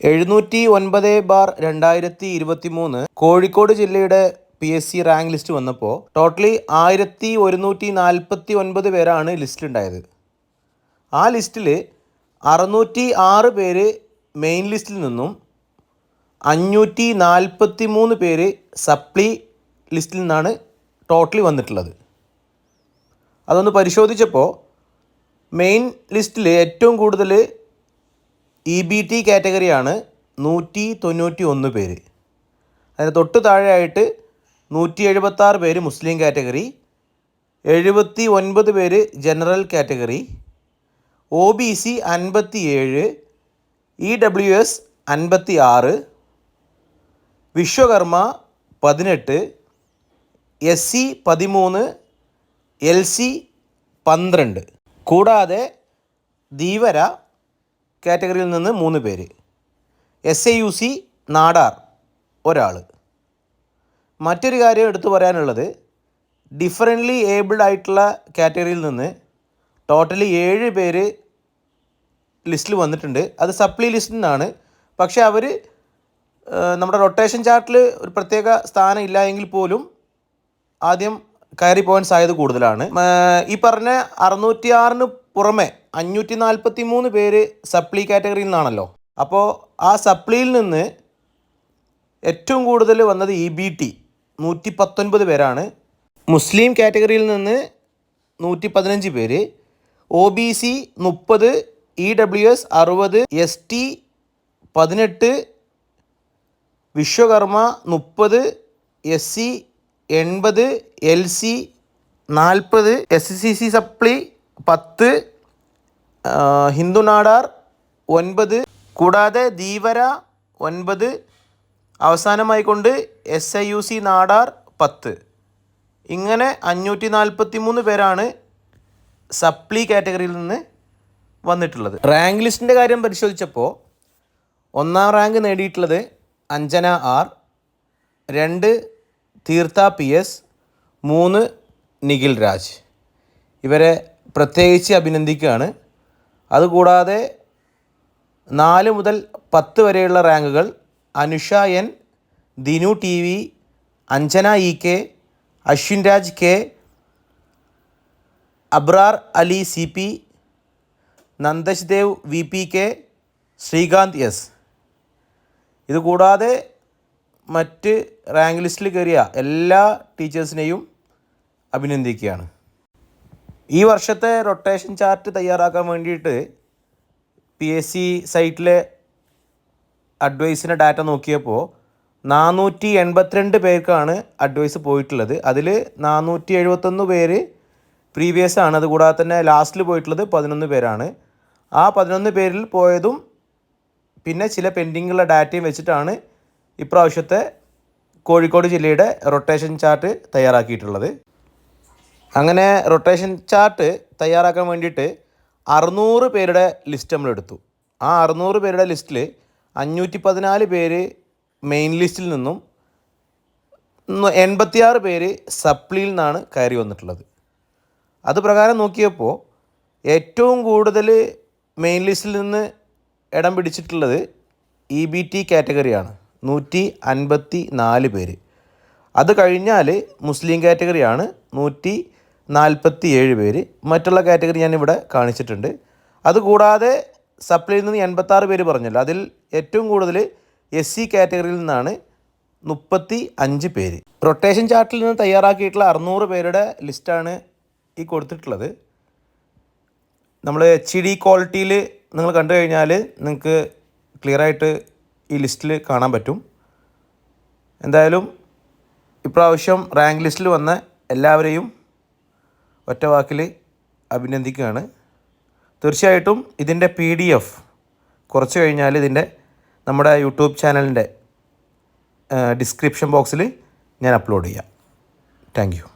709/2023 കോഴിക്കോട് ജില്ലയുടെ PSC rank list വന്നപ്പോൾ totally 1149 പേരാണ് ലിസ്റ്റിലുണ്ടായത്. ആ ലിസ്റ്റിൽ 606 പേര് മെയിൻ ലിസ്റ്റിൽ നിന്നും 543 പേര് സപ്ലി ലിസ്റ്റിൽ നിന്നാണ് ടോട്ടലി വന്നിട്ടുള്ളത്. അതൊന്ന് പരിശോധിച്ചപ്പോൾ മെയിൻ ലിസ്റ്റിൽ ഏറ്റവും കൂടുതൽ EBT കാറ്റഗറിയാണ് 191 പേര്. അതിന് തൊട്ട് താഴെയായിട്ട് 176 പേര് മുസ്ലിം കാറ്റഗറി, 79 പേര് general category, OBC 57, EWS 56, Vishwakarma 18, SC 13, LC 12. കൂടാതെ ധീവര കാറ്റഗറിയിൽ നിന്ന് 3 പേര്, SAUC നാടാർ ഒരാൾ. മറ്റൊരു കാര്യം എടുത്തു പറയാനുള്ളത്, ഡിഫറൻ്റ്ലി ഏബിൾഡ് ആയിട്ടുള്ള കാറ്റഗറിയിൽ നിന്ന് ടോട്ടലി 7 പേര് ലിസ്റ്റിൽ വന്നിട്ടുണ്ട്. അത് സപ്ലി ലിസ്റ്റിൽ നിന്നാണ്. പക്ഷേ അവർ നമ്മുടെ റൊട്ടേഷൻ ചാർട്ടിൽ ഒരു പ്രത്യേക സ്ഥാനം ഇല്ല എങ്കിൽ പോലും ആദ്യം കയറി പോകാൻ സാധ്യത കൂടുതലാണ്. ഈ പറഞ്ഞ 606 പുറമെ 543 പേര് സപ്ലി കാറ്റഗറിയിൽ നിന്നാണല്ലോ. അപ്പോൾ ആ സപ്ലിയിൽ നിന്ന് ഏറ്റവും കൂടുതൽ വന്നത് EBT 119 പേരാണ്. മുസ്ലിം കാറ്റഗറിയിൽ നിന്ന് 115 പേര്, OBC 30, EWS 60, ST 18, Vishwakarma 30, SC 80, LC 40, SCC സപ്ലി 10, Hindu Nadar 9, കൂടാതെ ധീവര 9, അവസാനമായി കൊണ്ട് SIUC നാടാർ 10. ഇങ്ങനെ 543 പേരാണ് സപ്ലി കാറ്റഗറിയിൽ നിന്ന് വന്നിട്ടുള്ളത്. റാങ്ക് ലിസ്റ്റിൻ്റെ കാര്യം പരിശോധിച്ചപ്പോൾ 1ാം റാങ്ക് നേടിയിട്ടുള്ളത് അഞ്ജന R, 2 തീർത്ഥ PS, 3 നിഖിൽ രാജ്. ഇവരെ പ്രത്യേകിച്ച് അഭിനന്ദിക്കുകയാണ്. അതുകൂടാതെ 4 മുതൽ 10 വരെയുള്ള റാങ്കുകൾ Anusha N, Dinu TV, Anjana EK, Ashwin Raj K, Abrar Ali CP, നന്ദശ് Dev VPK, Srikanth S. ഇതുകൂടാതെ മറ്റ് റാങ്ക് ലിസ്റ്റിൽ കയറിയ എല്ലാ ടീച്ചേഴ്സിനെയും അഭിനന്ദിക്കുകയാണ്. ഈ വർഷത്തെ റൊട്ടേഷൻ ചാർട്ട് തയ്യാറാക്കാൻ വേണ്ടിയിട്ട് PSC സൈറ്റിലെ അഡ്വൈസിൻ്റെ ഡാറ്റ നോക്കിയപ്പോൾ 482 പേർക്കാണ് അഡ്വൈസ് പോയിട്ടുള്ളത്. അതിൽ 471 പേര് പ്രീവിയസ് ആണ്. അതുകൂടാതെ തന്നെ ലാസ്റ്റിൽ പോയിട്ടുള്ളത് 11 പേരാണ്. ആ 11 പേരിൽ പോയതും പിന്നെ ചില പെൻഡിങ്ങുള്ള ഡാറ്റയും വെച്ചിട്ടാണ് ഇപ്രാവശ്യത്തെ കോഴിക്കോട് ജില്ലയുടെ റൊട്ടേഷൻ ചാർട്ട് തയ്യാറാക്കിയിട്ടുള്ളത്. അങ്ങനെ റൊട്ടേഷൻ ചാർട്ട് തയ്യാറാക്കാൻ വേണ്ടിയിട്ട് 600 പേരുടെ ലിസ്റ്റ് നമ്മളെടുത്തു. ആ 600 പേരുടെ ലിസ്റ്റിൽ 514 പേര് മെയിൻ ലിസ്റ്റിൽ നിന്നും 86 പേര് സപ്ലിയിൽ നിന്നാണ് കയറി വന്നിട്ടുള്ളത്. അത് പ്രകാരം നോക്കിയപ്പോൾ ഏറ്റവും കൂടുതൽ മെയിൻ ലിസ്റ്റിൽ നിന്ന് ഇടം പിടിച്ചിട്ടുള്ളത് EBT കാറ്റഗറിയാണ്, 154 പേര്. അത് കഴിഞ്ഞാൽ മുസ്ലിം കാറ്റഗറിയാണ് 147 പേര്. മറ്റുള്ള കാറ്റഗറി ഞാനിവിടെ കാണിച്ചിട്ടുണ്ട്. അതുകൂടാതെ സപ്ലിയിൽ നിന്ന് 86 പേര് പറഞ്ഞല്ലോ, അതിൽ ഏറ്റവും കൂടുതൽ SC കാറ്റഗറിയിൽ നിന്നാണ് 35 പേര്. റൊട്ടേഷൻ ചാർട്ടിൽ നിന്ന് തയ്യാറാക്കിയിട്ടുള്ള 600 പേരുടെ ലിസ്റ്റാണ് ഈ കൊടുത്തിട്ടുള്ളത്. നമ്മൾ HD ക്വാളിറ്റിയിൽ നിങ്ങൾ കണ്ടു കഴിഞ്ഞാൽ നിങ്ങൾക്ക് ക്ലിയറായിട്ട് ഈ ലിസ്റ്റിൽ കാണാൻ പറ്റും. എന്തായാലും ഇപ്രാവശ്യം റാങ്ക് ലിസ്റ്റിൽ വന്ന എല്ലാവരെയും ഒറ്റ വാക്കിൽ അഭിനന്ദിക്കുകയാണ്. തീർച്ചയായിട്ടും ഇതിൻ്റെ PDF കുറച്ച് കഴിഞ്ഞാൽ ഇതിൻ്റെ നമ്മുടെ യൂട്യൂബ് ചാനലിൻ്റെ ഡിസ്ക്രിപ്ഷൻ ബോക്സിൽ ഞാൻ അപ്ലോഡ് ചെയ്യാം. Thank you.